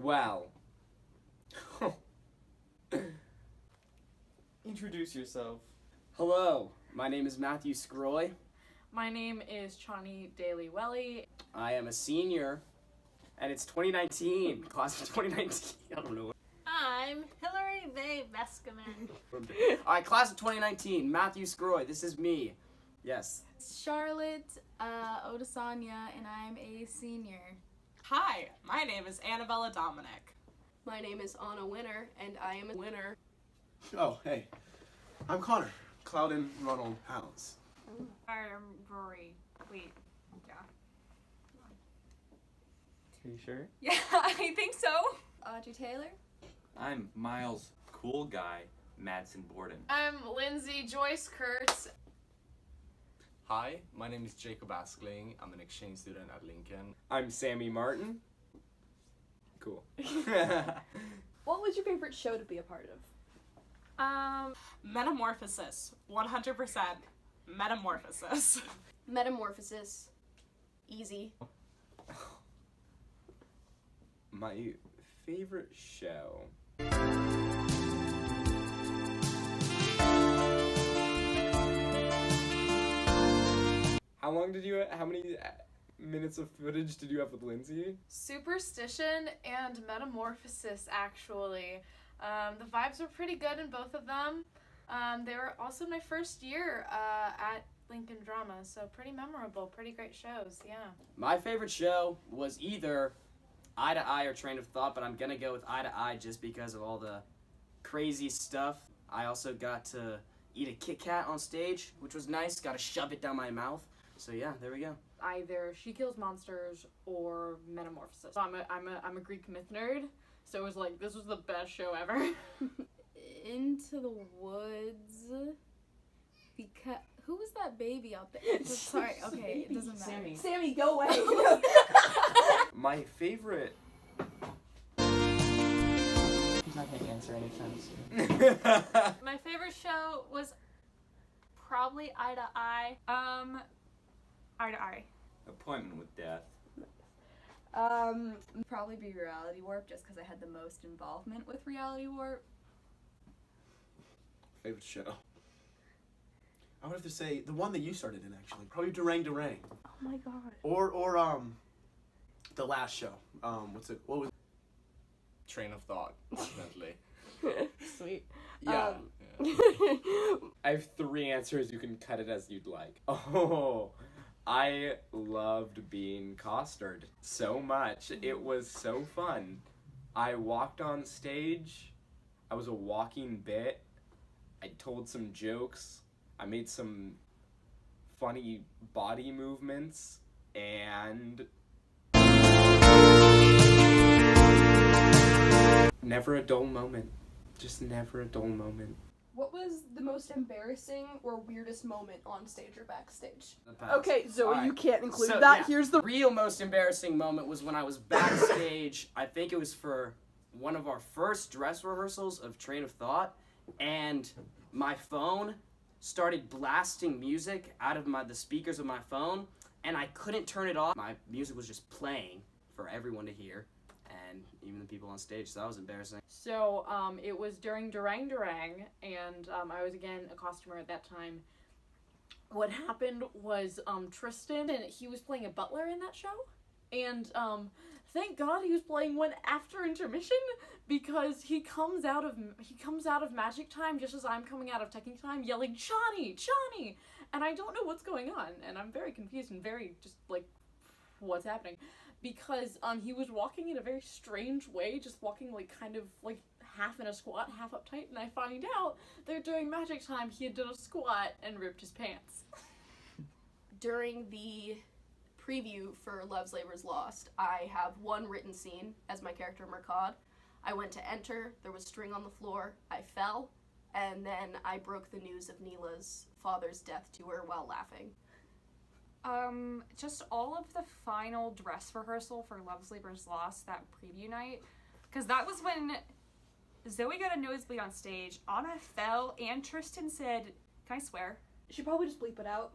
Well. Introduce yourself. Hello, my name is Matthew Scroy. My name is Chani Daly-Welly. I am a senior, and it's 2019, class of 2019. I don't know. I'm Hillary Mae Veskaman. Alright, class of 2019, Matthew Scroy, this is me. Yes. Charlotte Odesanya, and I'm a senior. Hi, my name is Annabella Dominic. My name is Anna Winner, and I am a winner. Oh, hey. I'm Connor. Clouden Ronald House. I'm Rory. Wait, yeah. Are you sure? Yeah, I think so. Audrey Taylor. I'm Miles Cool Guy Madsen Borden. I'm Lindsay Joyce Kurtz. Hi, my name is Jacob Askling. I'm an exchange student at Lincoln. I'm Sammy Martin. Cool. What was your favorite show to be a part of? Metamorphosis. 100%. Metamorphosis. Metamorphosis. Easy. My favorite show. How many minutes of footage did you have with Lindsay? Superstition and Metamorphosis, actually. The vibes were pretty good in both of them. They were also my first year at Lincoln Drama, so pretty memorable, pretty great shows, yeah. My favorite show was either Eye to Eye or Train of Thought, but I'm gonna go with Eye to Eye just because of all the crazy stuff. I also got to eat a Kit Kat on stage, which was nice. Got to shove it down my mouth. So yeah, there we go. Either She Kills Monsters or Metamorphosis. So I'm a Greek myth nerd, so it was like, this was the best show ever. Into the Woods. Because who was that baby out there? Sorry, okay, it doesn't matter. Sammy, go away. My favorite. He's not gonna answer anytime soon. My favorite show was probably Eye to Eye. Eye to Eye. Appointment with Death. Probably be Reality Warp, just because I had the most involvement with Reality Warp. Favorite show? I would have to say the one that you started in, actually. Probably Durang. Oh my god. Or the last show. What's it? What was? Train of Thought, definitely. Sweet. Yeah. I have 3 answers. You can cut it as you'd like. Oh, I loved being costered so much. It was so fun. I walked on stage. I was a walking bit. I told some jokes. I made some funny body movements. And never a dull moment. Just never a dull moment. What was the most embarrassing or weirdest moment on stage or backstage? Okay, Zoe, Alright. you can't include So, that. yeah, Here's the real most embarrassing moment was when I was backstage. I think it was for one of our first dress rehearsals of Train of Thought, and my phone started blasting music out of the speakers of my phone, and I couldn't turn it off. My music was just playing for everyone to hear, and even the people on stage, so that was embarrassing. So, it was during Durang, and I was again a costumer at that time. What happened was, Tristan, and he was playing a butler in that show, and, thank God he was playing one after intermission, because he comes out of magic time just as I'm coming out of technique time, yelling, "Chani! Chani!" And I don't know what's going on, and I'm very confused and very just like, what's happening? Because he was walking in a very strange way, just walking like kind of like half in a squat, half uptight, and I find out that during magic time he had done a squat and ripped his pants. During the preview for Love's Labor's Lost, I have one written scene as my character Mercad. I went to enter, there was string on the floor, I fell, and then I broke the news of Neela's father's death to her while laughing. Just all of the final dress rehearsal for Love's Labor's Lost, that preview night, because that was when Zoe got a nosebleed on stage, Anna fell, and Tristan said, "Can I swear?" You should probably just bleep it out.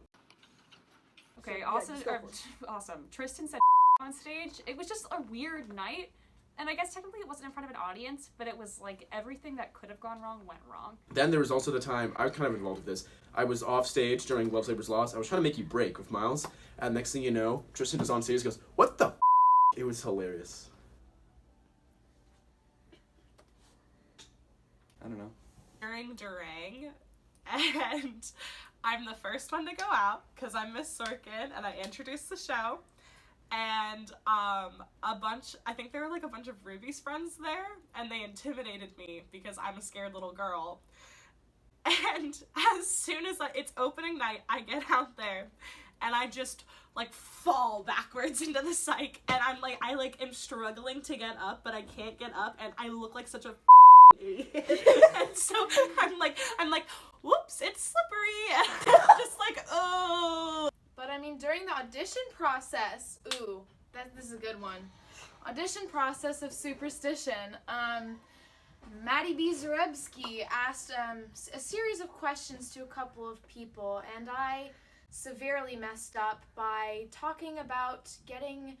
Okay, So, yeah, also, just go for it. awesome. Tristan said on stage. It was just a weird night, And I guess technically it wasn't in front of an audience, but it was like everything that could have gone wrong went wrong. Then there was also the time, I was kind of involved with this. I was off stage during Love Labor's Lost. I was trying to make you break with Miles. And next thing you know, Tristan is on stage and goes, "What the f-?" It was hilarious. I don't know. During Durang, and I'm the first one to go out because I'm Miss Sorkin and I introduced the show. And I think there were like a bunch of Ruby's friends there, and they intimidated me because I'm a scared little girl. And as soon as it's opening night, I get out there and I just like fall backwards into the psych, and I am struggling to get up, but I can't get up, and I look like such a idiot. And so I'm like, whoops, it's slippery. And I'm just like, oh. But I mean, during the audition process, this is a good one. Audition process of Superstition, Maddie B. Zarebski asked a series of questions to a couple of people, and I severely messed up by talking about getting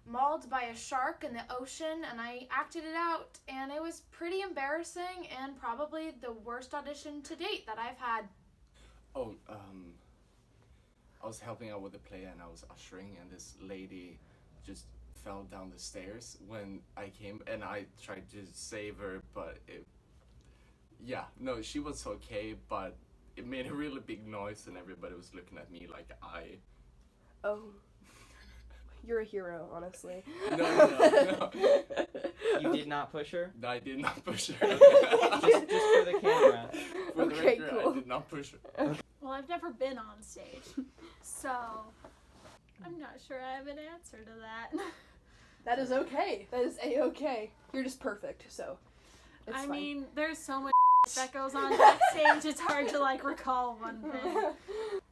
mauled by a shark in the ocean, and I acted it out, and it was pretty embarrassing and probably the worst audition to date that I've had. Oh, I was helping out with the play and I was ushering, and this lady just fell down the stairs when I came, and I tried to save her, but she was okay, but it made a really big noise and everybody was looking at me like Oh, you're a hero, honestly. No. You did not push her? No, I did not push her. just for the camera. For the Okay, record, cool. I did not push her. Well, I've never been on stage, so I'm not sure I have an answer to that. That is okay. That is A-okay. You're just perfect, so it's I fine. mean, there's so much that goes on backstage, it's hard to recall one thing.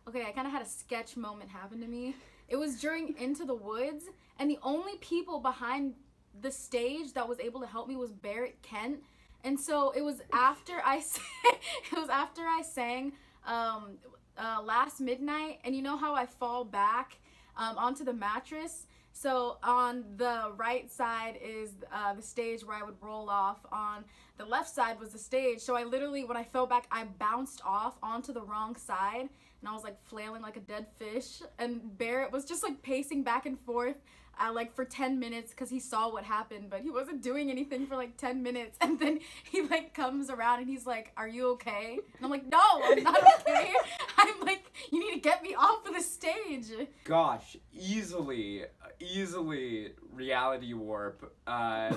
Okay, I kind of had a sketch moment happen to me. It was during Into the Woods, and the only people behind the stage that was able to help me was Barrett Kent. And so it was after I sang Last Midnight, and you know how I fall back onto the mattress? So on the right side is the stage where I would roll off. On the left side was the stage. So I literally, when I fell back, I bounced off onto the wrong side, and I was like flailing like a dead fish. And Barrett was just like pacing back and forth for 10 minutes because he saw what happened, but he wasn't doing anything for like 10 minutes. And then he like comes around and he's like, "Are you okay?" And I'm like, "No, I'm not okay." I'm like, "You need to get me off of the stage." Gosh, easily reality warp. There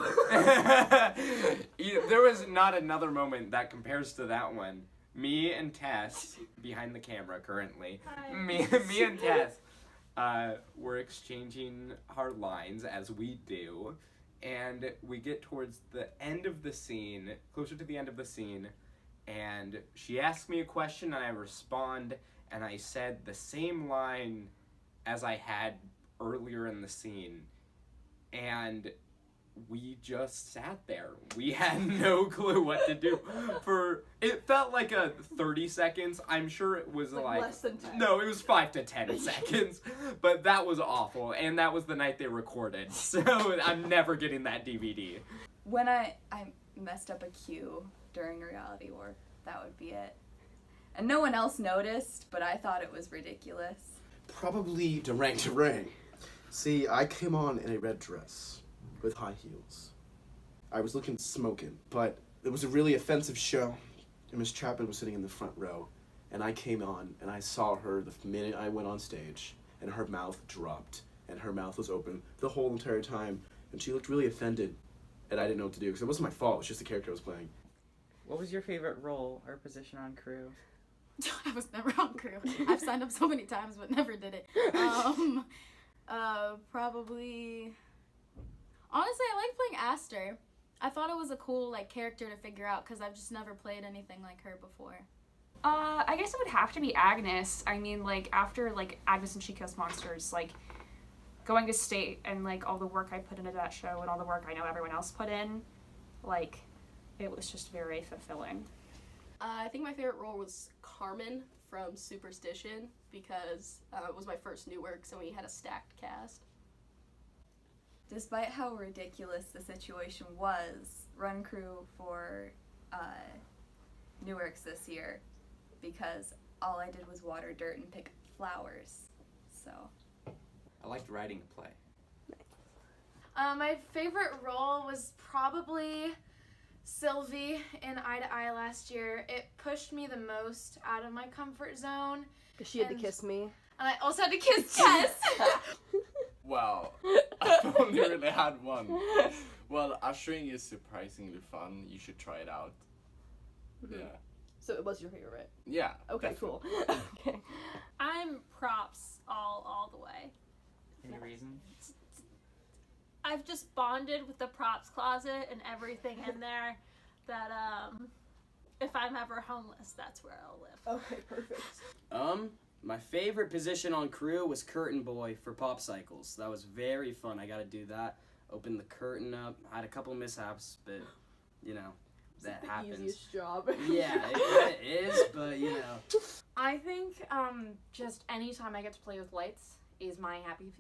was not another moment that compares to that one. Me and Tess, behind the camera currently, me and Tess, we're exchanging our lines as we do, and we get towards the end of the scene, closer to the end of the scene, and she asks me a question and I respond, and I said the same line as I had earlier in the scene, and we just sat there. We had no clue what to do. It felt like a 30 seconds. I'm sure it was like less than 10. No, it was 5 to 10 seconds. But that was awful, and that was the night they recorded. So I'm never getting that DVD. When I messed up a cue during Reality War, that would be it. And no one else noticed, but I thought it was ridiculous. Probably Durang. See, I came on in a red dress with high heels. I was looking smoking, but it was a really offensive show, and Miss Chapman was sitting in the front row, and I came on, and I saw her the minute I went on stage, and her mouth dropped, and her mouth was open the whole entire time, and she looked really offended, and I didn't know what to do, because it wasn't my fault, it was just the character I was playing. What was your favorite role or position on crew? I was never on crew. I've signed up so many times, but never did it. Probably... Honestly, I like playing Aster. I thought it was a cool character to figure out because I've just never played anything like her before. I guess it would have to be Agnes. I mean, after Agnes and She Kills Monsters, going to state and all the work I put into that show and all the work I know everyone else put in, it was just very fulfilling. I think my favorite role was Carmen from Superstition because it was my first new work, so we had a stacked cast. despite how ridiculous the situation was, run crew for Newark's this year because all I did was water dirt and pick flowers. So I liked writing a play. My favorite role was probably Sylvie in Eye to Eye last year. It pushed me the most out of my comfort zone. Because she had to And- kiss me. And I also had to kiss Tess. Wow, I've only really had one. Well, ushering is surprisingly fun. You should try it out. Mhm. Yeah. So it was your favorite. Yeah. Okay, definitely. cool. Okay. I'm props all the way. Any reason? I've just bonded with the props closet and everything in there that if I'm ever homeless, that's where I'll live. Okay, perfect. My favorite position on crew was curtain boy for Pop Cycles. That was very fun. I got to do that. Open the curtain up. I had a couple mishaps, but you know, that the happens. easiest job. Yeah, it is, but you know. I think just anytime I get to play with lights is my happy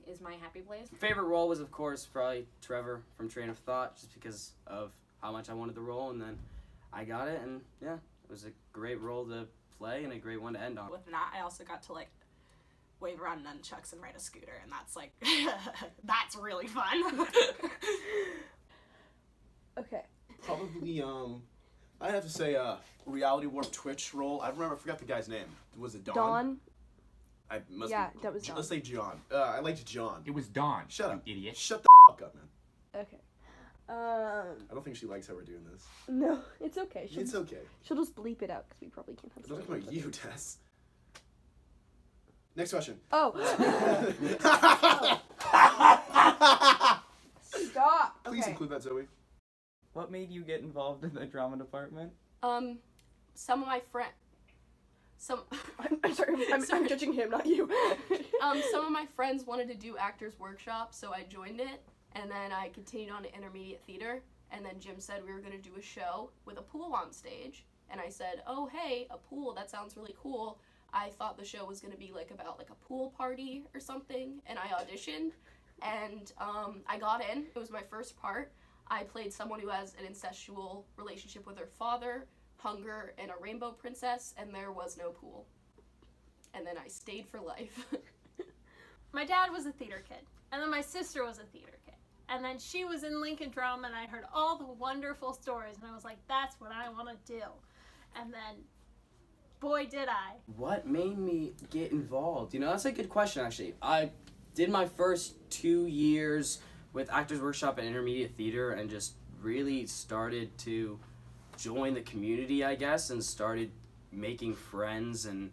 place. Favorite role was, of course, probably Trevor from Train of Thought, just because of how much I wanted the role, and then I got it, and yeah, it was a great role to play and a great one to end on. With that, I also got to like wave around nunchucks and ride a scooter, and that's like that's really fun. Okay. Probably, I have to say, Reality Warp Twitch role. I forgot the guy's name. Was it Don? Dawn. I must Yeah, be, that was Dawn. Let's say John. I liked John. It was Dawn. Shut up. You idiot. Shut the fuck up, man. Okay. I don't think she likes how we're doing this. No, it's okay. It's okay. She'll just bleep it out because we probably can't have. I'm talking about something you, Tess. Next question. Oh. Stop. Please Okay. include that, Zoe. What made you get involved in the drama department? Some of my friends. I'm sorry. I'm judging him, not you. Some of my friends wanted to do actors workshop, so I joined it, and then I continued on to intermediate theater. And then Jim said we were gonna do a show with a pool on stage, and I said, "Oh hey, a pool, that sounds really cool." I thought the show was gonna be like about like a pool party or something, and I auditioned, and I got in. It was my first part. I played someone who has an incestual relationship with her father, hunger, and a rainbow princess, and there was no pool. And then I stayed for life. My dad was a theater kid, and then my sister was a theater kid, and then she was in Lincoln Drama, and I heard all the wonderful stories, and I was like, that's what I want to do. And then, boy, did I. What made me get involved? You know, that's a good question, actually. I did my first 2 years with Actors Workshop and Intermediate Theater and just really started to join the community, I guess, and started making friends and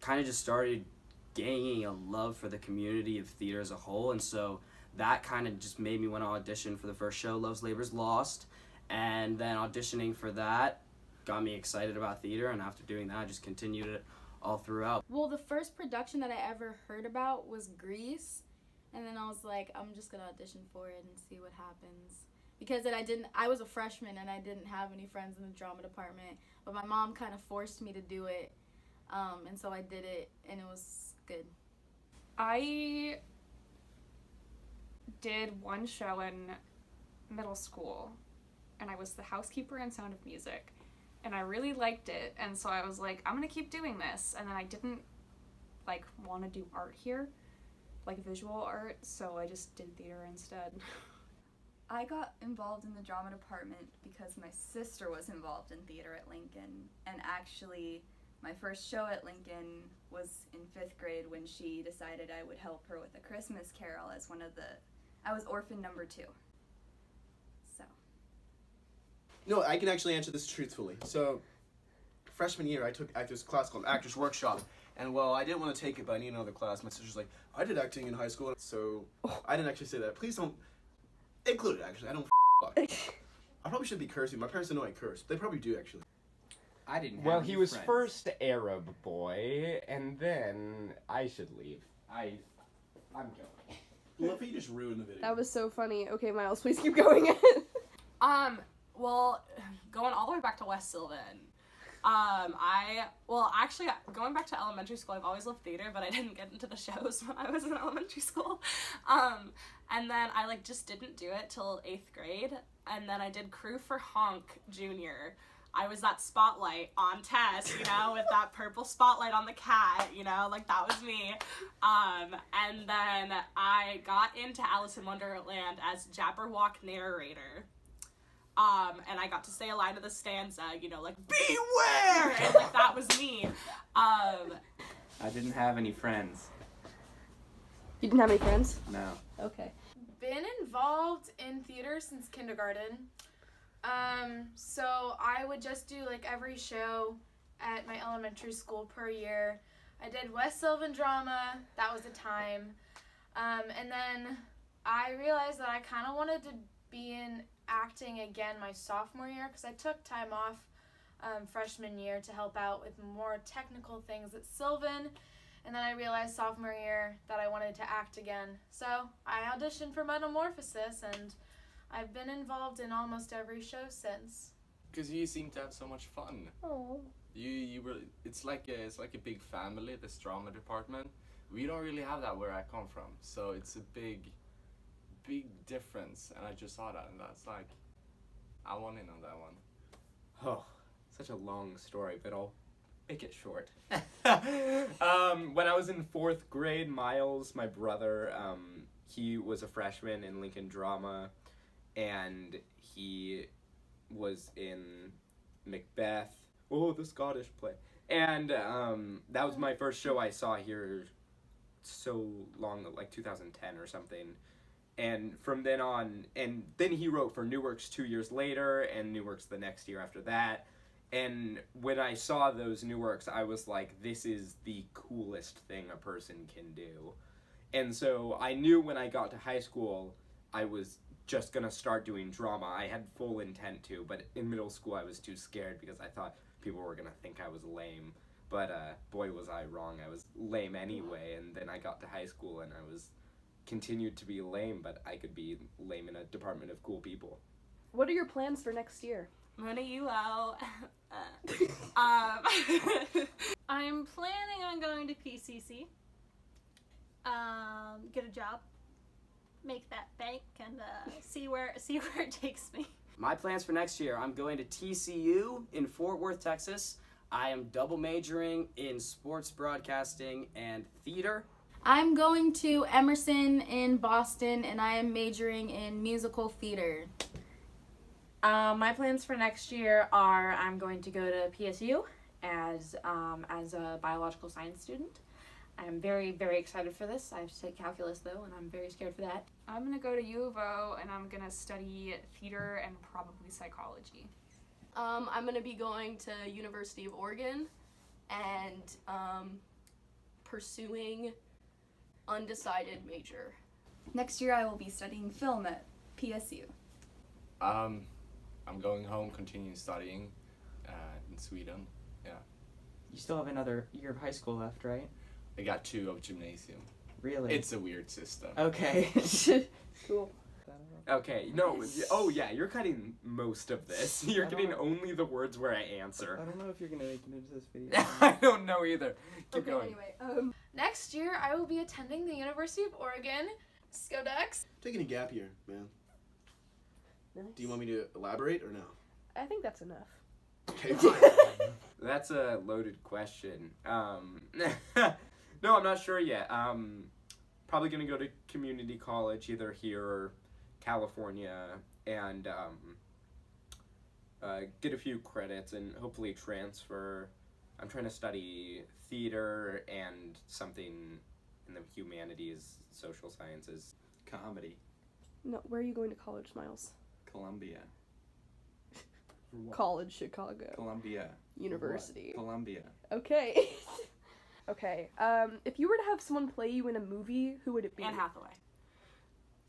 kind of just started gaining a love for the community of theater as a whole. And so that kind of just made me want to audition for the first show, Love's Labor's Lost. And then auditioning for that got me excited about theater, and after doing that, I just continued it all throughout. Well, the first production that I ever heard about was Grease, and then I was like, I'm just gonna audition for it and see what happens. Because I was a freshman and I didn't have any friends in the drama department, but my mom kind of forced me to do it, and so I did it, and it was good. I did one show in middle school, and I was the housekeeper in Sound of Music, and I really liked it, and so I was like, I'm gonna keep doing this, and then I didn't want to do art here, like visual art, so I just did theater instead. I got involved in the drama department because my sister was involved in theater at Lincoln, and actually my first show at Lincoln was in 5th grade when she decided I would help her with A Christmas Carol as I was orphan number 2. So. No, I can actually answer this truthfully. So, freshman year, I took actors class called Actors Workshop, and well, I didn't want to take it, but I needed another class. My sister's like, I did acting in high school, so I didn't actually say that. Please don't include it, actually. I don't fuck. I probably shouldn't be cursing. My parents don't know I curse. They probably do, actually. I didn't have Well, any he was friends. first Arab boy, and then I should leave. I'm joking. Well, if you just ruined the video. That was so funny. Okay, Miles, please keep going. Well, going all the way back to West Sylvan, Actually, going back to elementary school, I've always loved theater, but I didn't get into the shows when I was in elementary school. And then I just didn't do it till 8th grade, and then I did crew for Honk Junior. I was that spotlight on Tess, with that purple spotlight on the cat, that was me. And then I got into Alice in Wonderland as Jabberwock narrator. And I got to say a line of the stanza, beware! And that was me. I didn't have any friends. You didn't have any friends? No. Okay. Been involved in theater since kindergarten. So I would just do every show at my elementary school per year. I did West Sylvan Drama, that was a time. And then I realized that I kind of wanted to be in acting again my sophomore year because I took time off freshman year to help out with more technical things at Sylvan, and then I realized sophomore year that I wanted to act again. So I auditioned for Metamorphosis, and I've been involved in almost every show since. Because you seem to have so much fun. Oh. You were. It's like a big family. This drama department. We don't really have that where I come from, so it's a big difference, and I just saw that, and that's I want in on that one. Oh, such a long story, but I'll make it short. When I was in 4th grade, Miles, my brother, he was a freshman in Lincoln Drama, and he was in Macbeth. Oh, the Scottish play. And that was my first show I saw here so long, 2010 or something. And from then on, and then he wrote for New Works 2 years later, and New Works the next year after that. And when I saw those New Works, I was like, this is the coolest thing a person can do. And so I knew when I got to high school, I was just gonna start doing drama. I had full intent to, but in middle school I was too scared because I thought people were gonna think I was lame. But boy was I wrong, I was lame anyway. And then I got to high school and I was continued to be lame, but I could be lame in a department of cool people. What are your plans for next year? I'm gonna UL. I'm planning on going to PCC. Get a job, make that bank, and see where it takes me. My plans for next year, I'm going to TCU in Fort Worth, Texas. I am double majoring in sports broadcasting and theater. I'm going to Emerson in Boston, and I am majoring in musical theater. My plans for next year are I'm going to go to PSU as a biological science student. I'm very, very excited for this. I have to take calculus though, and I'm very scared for that. I'm gonna go to U of O, and I'm gonna study theater and probably psychology. I'm gonna be going to University of Oregon and pursuing undecided major. Next year I will be studying film at PSU. I'm going home, continuing studying in Sweden. Yeah. You still have another year of high school left, right? I got 2 of gymnasium. Really? It's a weird system. Okay. Cool. Okay, no, oh yeah, you're cutting most of this. You're getting only the words where I answer. I don't know if you're gonna make it into this video. I don't know either. Keep going. Anyway, Next year, I will be attending the University of Oregon. Go Ducks. Taking a gap year, man. nice. Do you want me to elaborate or no? I think that's enough. Okay, fine. That's a loaded question. No, I'm not sure yet. Probably gonna go to community college, either here or California, and get a few credits and hopefully transfer. I'm trying to study theater and something in the humanities, social sciences. Comedy. No, where are you going to college, Miles? Columbia. College, Chicago. Columbia. University. Columbia. Okay. Okay. If you were to have someone play you in a movie, who would it be? Anne Hathaway.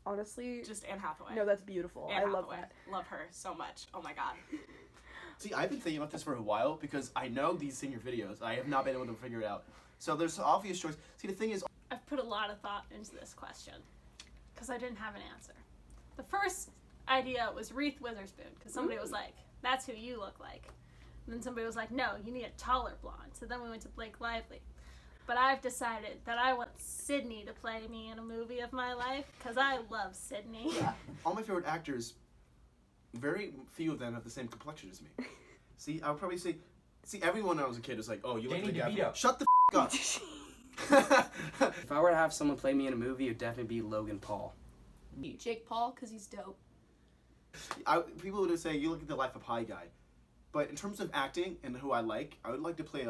Honestly. Just Anne Hathaway. No, that's beautiful. Anne I love Hathaway. that. Love her so much. Oh my god. See, I've been thinking about this for a while because I know these senior videos. I have not been able to figure it out. So there's an obvious choice. See, the thing is, I've put a lot of thought into this question because I didn't have an answer. The first idea was Reese Witherspoon because somebody was like, "That's who you look like." And then somebody was like, no, you need a taller blonde. So then we went to Blake Lively. But I've decided that I want Sydney to play me in a movie of my life because I love Sydney. All my favorite actors, very few of them have the same complexion as me. See, I would probably say, everyone when I was a kid was like, oh, you look like the guy from... Shut the up. If I were to have someone play me in a movie, it would definitely be Logan Paul. Jake Paul, because he's dope. People would say, you look like the Life of Pi guy. But in terms of acting and who I like, I would like to play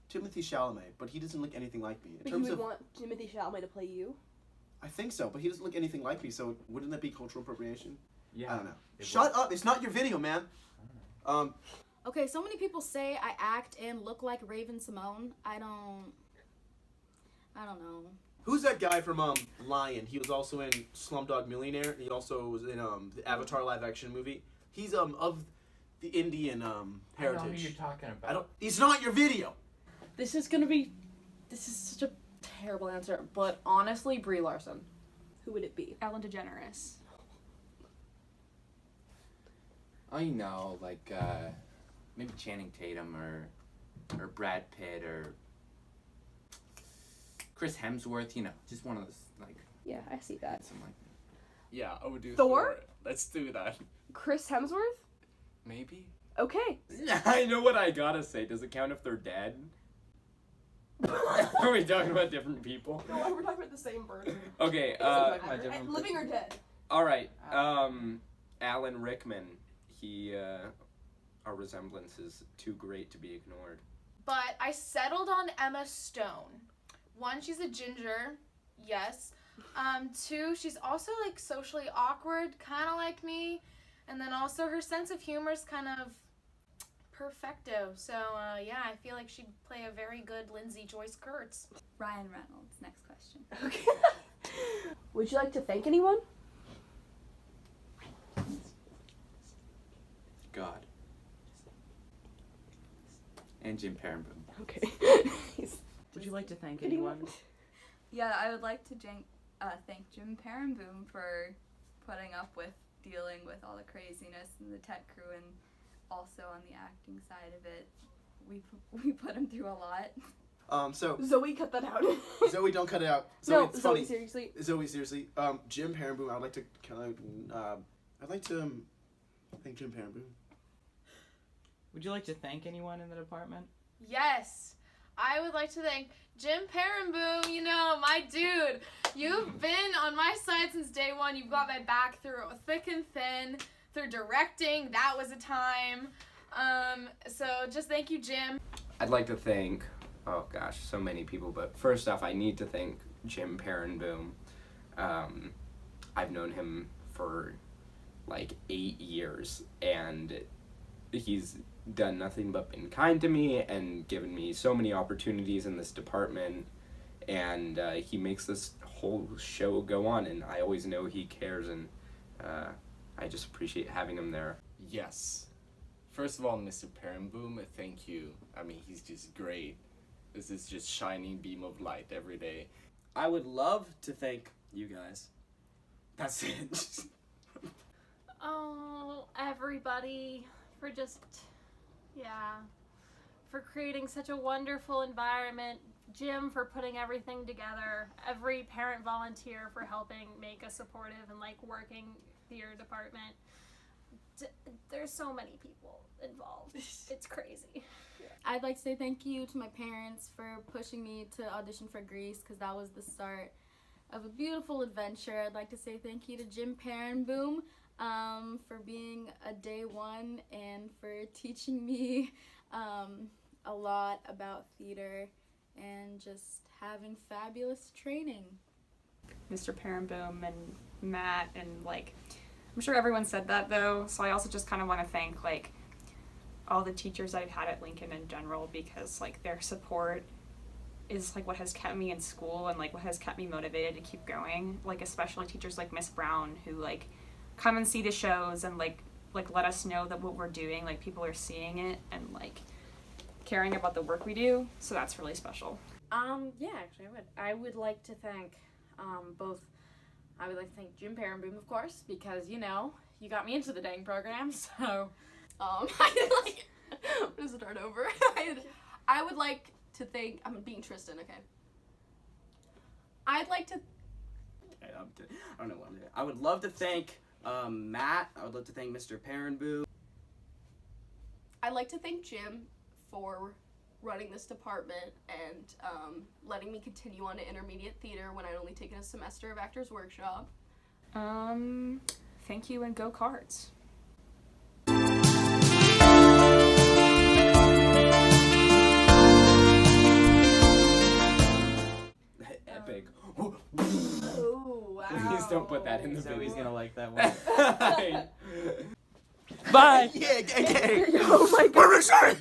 Timothy Chalamet, but he doesn't look anything like me. But you would want Timothy Chalamet to play you? I think so, but he doesn't look anything like me, so wouldn't that be cultural appropriation? Yeah. I don't know. Shut up! It's not your video, man. Okay, so many people say I act and look like Raven Simone. I don't know. Who's that guy from Lion? He was also in Slumdog Millionaire. He also was in the Avatar live action movie. He's of the Indian heritage. I know who you're talking about. He's not your video. This is such a terrible answer, but honestly, Brie Larson. Who would it be? Ellen DeGeneres. Oh, you know, like maybe Channing Tatum or Brad Pitt or Chris Hemsworth. You know, just one of those like. Yeah, I see that. Something like that. Yeah, I would do Thor? Let's do that. Chris Hemsworth? Maybe. Okay. I know what I gotta say. Does it count if they're dead? Are we talking about different people? No, we're talking about the same person. Okay, living or dead? Alright, Alan Rickman. Our resemblance is too great to be ignored. But I settled on Emma Stone. 1, she's a ginger, yes. 2, she's also like socially awkward, kind of like me. And then also her sense of humor is kind of perfecto. So yeah, I feel like she'd play a very good Lindsay Joyce Kurtz. Ryan Reynolds, next question. Okay. Would you like to thank anyone? God. And Jim Parenboom. Okay. Would you like to thank anyone? Yeah, I would like to thank Jim Parenboom for putting up with dealing with all the craziness and the tech crew, and also on the acting side of it, we put him through a lot. So Zoe, cut that out. Zoe, don't cut it out. Zoe, No, it's funny. seriously. Zoe, seriously. Jim Parenboom. I'd like to thank Jim Parenboom. Would you like to thank anyone in the department? Yes, I would like to thank Jim Parenboom, you know, my dude. You've been on my side since day one. You've got my back through thick and thin, through directing. That was a time. So just thank you, Jim. I'd like to thank, oh gosh, so many people, but first off, I need to thank Jim Parenboom. I've known him for like 8 years, and he's done nothing but been kind to me and given me so many opportunities in this department, and he makes this whole show go on, and I always know he cares, and I just appreciate having him there. Yes. First of all, Mr. Parenboom, thank you. I mean, he's just great. This is just shining beam of light every day. I would love to thank you guys. That's it. Oh, everybody, for just, for creating such a wonderful environment. Jim for putting everything together. Every parent volunteer for helping make a supportive and like working theater department. There's so many people involved. It's crazy. I'd like to say thank you to my parents for pushing me to audition for Grease, because that was the start of a beautiful adventure. I'd like to say thank you to Jim Parenboom for being a day one and for teaching me a lot about theater and just having fabulous training. Mr. Parenboom and Matt, and like, I'm sure everyone said that though, so I also just kind of want to thank like all the teachers I've had at Lincoln in general, because like their support is like what has kept me in school and like what has kept me motivated to keep going. Like especially teachers like Miss Brown, who like come and see the shows and like let us know that what we're doing, like people are seeing it and like caring about the work we do. So that's really special. Yeah, actually I would like to thank I would like to thank Jim Parenboom, of course, because you know, you got me into the dang program, so I'm gonna start over. I would like to thank. I'm being Tristan, okay? I'd like to. I don't know what I'm doing. I would love to thank Matt. I would love to thank Mr. Parenboo. I'd like to thank Jim for running this department and letting me continue on to intermediate theater when I'd only taken a semester of Actors Workshop. Thank you and go Cards. Epic. Oh, wow. Please don't put that in the Zoe's video. gonna like that one. Bye! Yeah, gang, gang. Oh my god. What are we saying?